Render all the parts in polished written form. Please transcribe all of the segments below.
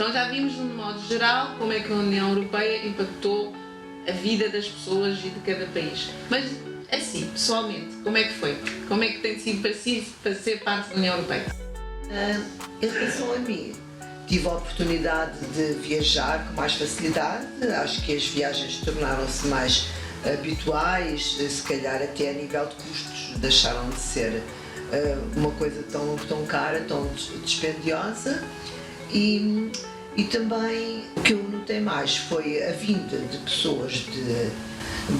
Então já vimos, de modo geral, como é que a União Europeia impactou a vida das pessoas e de cada país. Mas, assim, pessoalmente, como é que foi? Como é que tem sido para si fazer parte da União Europeia? Em relação a mim, tive a oportunidade de viajar com mais facilidade. Acho que as viagens tornaram-se mais habituais, se calhar até a nível de custos deixaram de ser uma coisa tão cara, tão dispendiosa. E também o que eu notei mais foi a vinda de pessoas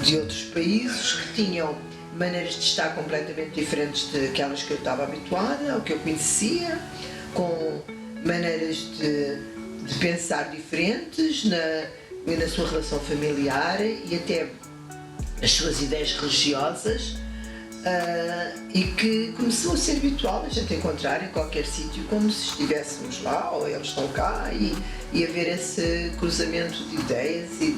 de outros países que tinham maneiras de estar completamente diferentes daquelas que eu estava habituada, ao que eu conhecia, com maneiras de pensar diferentes na sua relação familiar e até as suas ideias religiosas, e que começou a ser habitual a gente encontrar em qualquer sítio, como se estivéssemos lá ou eles estão cá, e haver esse cruzamento de ideias e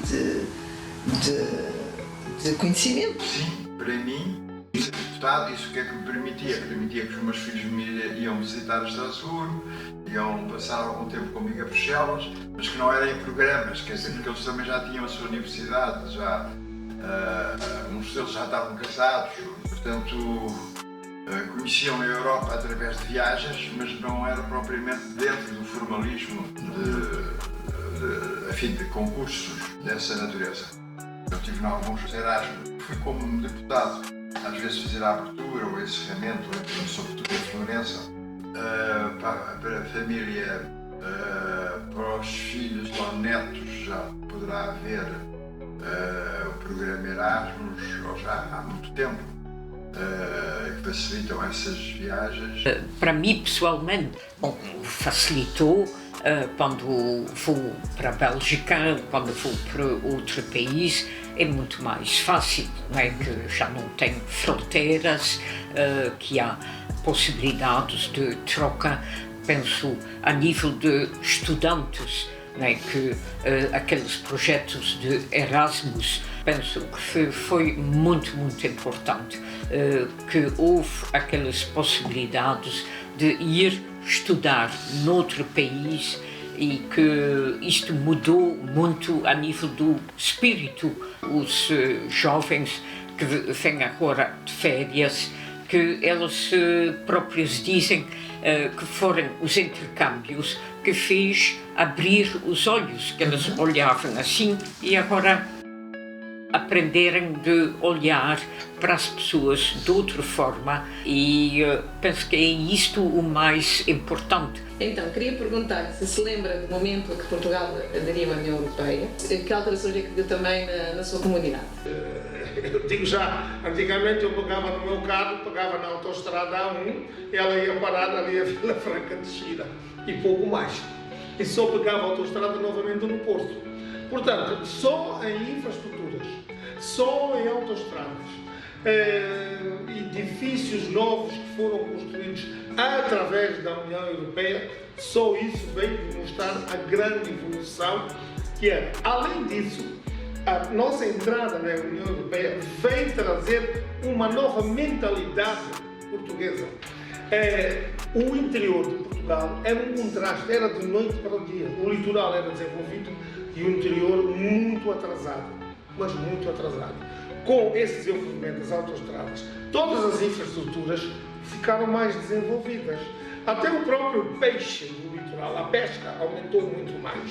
de conhecimento. Sim, para mim, ser deputado, isso o que é que me permitia? Permitia que os meus filhos me iam visitar Estrasburgo, iam passar algum tempo comigo a Bruxelas, mas que não eram em programas, quer dizer, porque eles também já tinham a sua universidade, uns deles já estavam casados, portanto conheciam a Europa através de viagens, mas não era propriamente dentro do formalismo de concursos dessa natureza. Eu tive em alguns Erasmus, fui como deputado, às vezes fazer a abertura ou o encerramento, sobretudo em Florença, para a família, para os filhos ou netos, já poderá haver o programa Erasmus, ou já há muito tempo, que facilitam essas viagens. Para mim, pessoalmente, facilitou quando vou para a Bélgica, quando vou para outro país, é muito mais fácil, não é? Que já não tem fronteiras, que há possibilidades de troca, penso, a nível de estudantes, não é? Que aqueles projetos de Erasmus, penso que foi muito importante, que houve aquelas possibilidades de ir estudar noutro país e que isto mudou muito a nível do espírito. Os jovens que vêm agora de férias, que elas próprias dizem que foram os intercâmbios que fez abrir os olhos, que elas olhavam assim e agora aprenderem de olhar para as pessoas de outra forma, e penso que é isto o mais importante. Então, queria perguntar se lembra do momento em que Portugal aderiu à União Europeia, que alterações é que deu também na sua comunidade? Eu digo já, antigamente eu pegava no meu carro, pegava na autoestrada A1, ela ia parar ali a Vila Franca de Xira e pouco mais. E só pegava a autoestrada novamente no Porto. Portanto, só em infraestruturas, só em autoestradas, edifícios novos que foram construídos através da União Europeia, só isso veio demonstrar a grande evolução que era. Além disso, a nossa entrada na União Europeia veio trazer uma nova mentalidade portuguesa. O interior de Portugal era um contraste, era de noite para o dia. O litoral era desenvolvido e o interior muito atrasado, mas muito atrasado. Com esse desenvolvimento das autoestradas, todas as infraestruturas ficaram mais desenvolvidas. Até o próprio peixe do litoral, a pesca, aumentou muito mais.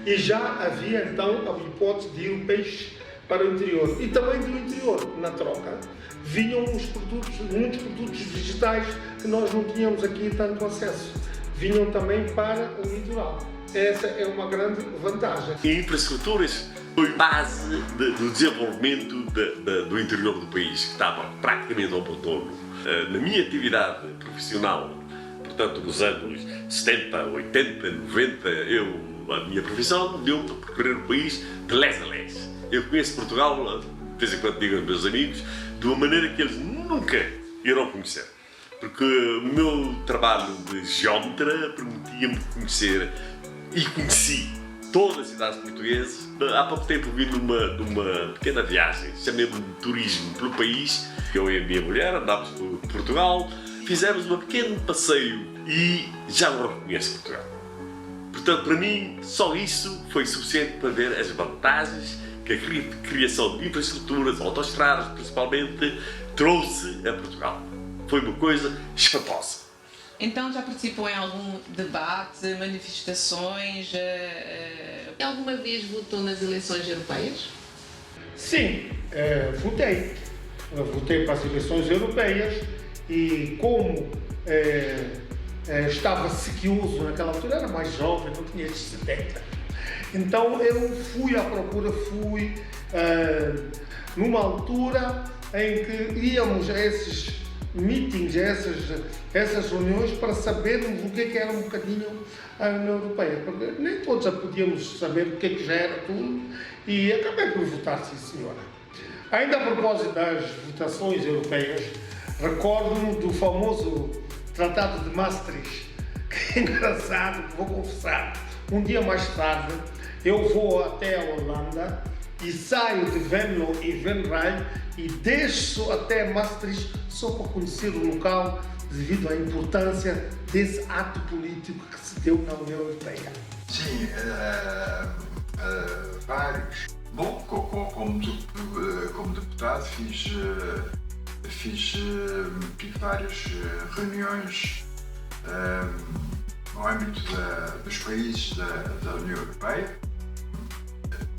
E já havia então a hipótese de ir o peixe para o interior. E também do interior, na troca, vinham muitos produtos vegetais que nós não tínhamos aqui tanto acesso. Vinham também para o litoral. Essa é uma grande vantagem. E infraestruturas foi base do desenvolvimento do interior do país, que estava praticamente ao abandono. Na minha atividade profissional, portanto nos anos 70, 80, 90, a minha profissão deu-me para percorrer o país de lés a lés. Eu conheço Portugal, de vez em quando digo aos meus amigos, de uma maneira que eles nunca irão conhecer. Porque o meu trabalho de geómetra permitia-me conhecer e conheci todas as cidades portuguesas. Há pouco tempo vim numa pequena viagem, chamei-me de turismo pelo país. Eu e a minha mulher andámos por Portugal, fizemos um pequeno passeio e já não reconheço Portugal. portanto, para mim, só isso foi suficiente para ver as vantagens que a criação de infraestruturas, autoestradas principalmente, trouxe a Portugal. Foi uma coisa espantosa. Então já participou em algum debate, manifestações? Alguma vez votou nas eleições europeias? Sim, votei. Votei para as eleições europeias e como estava sequioso naquela altura, era mais jovem, não tinha estes 70. Então eu fui à procura, numa altura em que íamos a esses meetings, essas reuniões para sabermos o que era um bocadinho a União Europeia, porque nem todos já podíamos saber o que já era tudo e acabei por votar, sim senhora. Ainda a propósito das votações europeias, recordo-me do famoso Tratado de Maastricht, que é engraçado, vou confessar, um dia mais tarde eu vou até a Holanda e saio de Venlo e Venray e desço até Maastricht só para conhecer o local devido à importância desse ato político que se deu na União Europeia. Sim, vários. Bom, como deputado tive várias reuniões no âmbito dos países da União Europeia,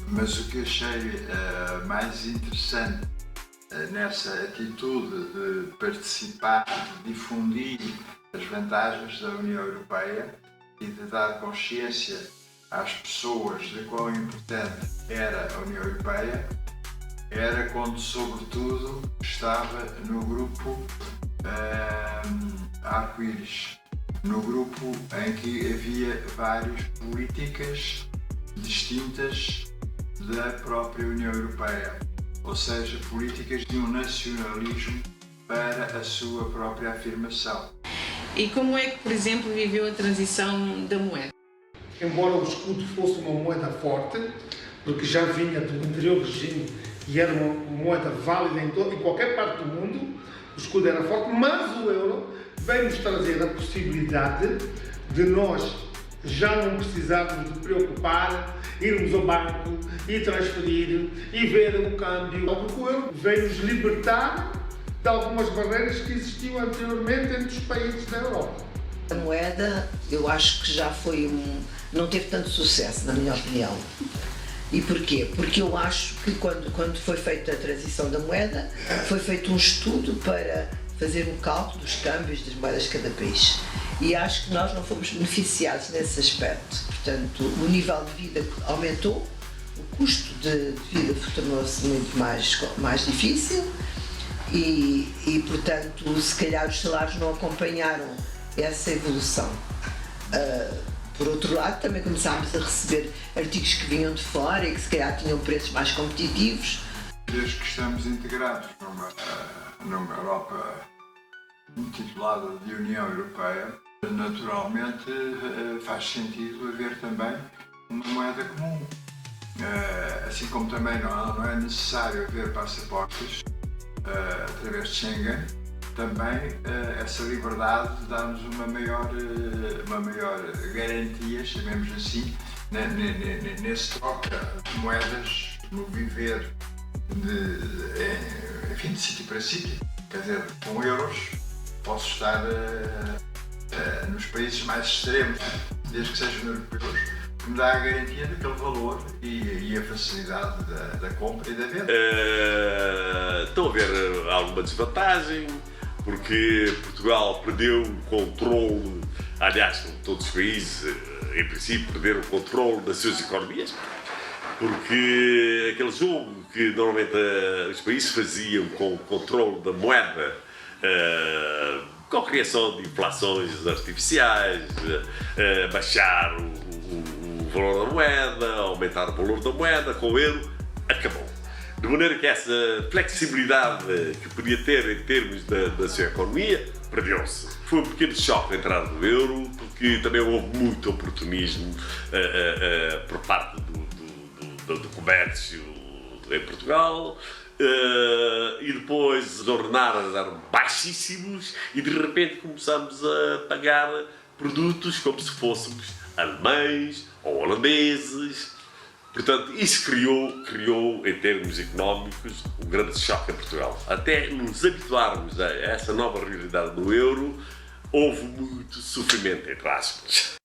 mas o que achei mais interessante nessa atitude de participar, de difundir as vantagens da União Europeia e de dar consciência às pessoas de quão importante era a União Europeia, era quando, sobretudo, estava no grupo Arco-Íris, no grupo em que havia várias políticas distintas da própria União Europeia, ou seja, políticas de um nacionalismo para a sua própria afirmação. E como é que, por exemplo, viveu a transição da moeda? Embora o escudo fosse uma moeda forte, porque já vinha do anterior regime e era uma moeda válida em qualquer parte do mundo, o escudo era forte, mas o euro veio-nos trazer a possibilidade de nós já não precisarmos de preocupar, irmos ao banco e transferir e ver o câmbio, porque o euro veio-nos libertar de algumas barreiras que existiam anteriormente entre os países da Europa. A moeda, eu acho que já foi não teve tanto sucesso, na minha opinião. E porquê? Porque eu acho que quando foi feita a transição da moeda, foi feito um estudo para fazer um cálculo dos câmbios das moedas de cada país. E acho que nós não fomos beneficiados nesse aspecto. Portanto, o nível de vida aumentou, o custo de vida tornou-se muito mais difícil e, portanto, se calhar os salários não acompanharam essa evolução. Por outro lado, também começámos a receber artigos que vinham de fora e que se calhar tinham preços mais competitivos. Desde que estamos integrados numa Europa intitulada de União Europeia, naturalmente faz sentido haver também uma moeda comum. Assim como também não é necessário haver passaportes através de Schengen, também essa liberdade dá-nos uma maior garantia, chamemos assim, nesse troca de moedas, no viver de sítio para sítio. Quer dizer, com euros posso estar nos países mais extremos, desde que sejam europeus, que me dá a garantia daquele valor e a facilidade da compra e da venda. Estão a haver alguma desvantagem, porque Portugal perdeu o controle, aliás, como todos os países, em princípio, perderam o controle das suas economias, porque aquele jogo que normalmente os países faziam com o controle da moeda, com a criação de inflações artificiais, baixar o valor da moeda, aumentar o valor da moeda com o euro, acabou. De maneira que essa flexibilidade que podia ter em termos da sua economia, perdeu-se. Foi um pequeno choque a entrada do euro, porque também houve muito oportunismo por parte do comércio em Portugal, e depois os ordenados eram baixíssimos e de repente começamos a pagar produtos como se fôssemos alemães ou holandeses. Portanto, isso criou em termos económicos um grande choque em Portugal. Até nos habituarmos a essa nova realidade do euro, houve muito sofrimento, entre aspas.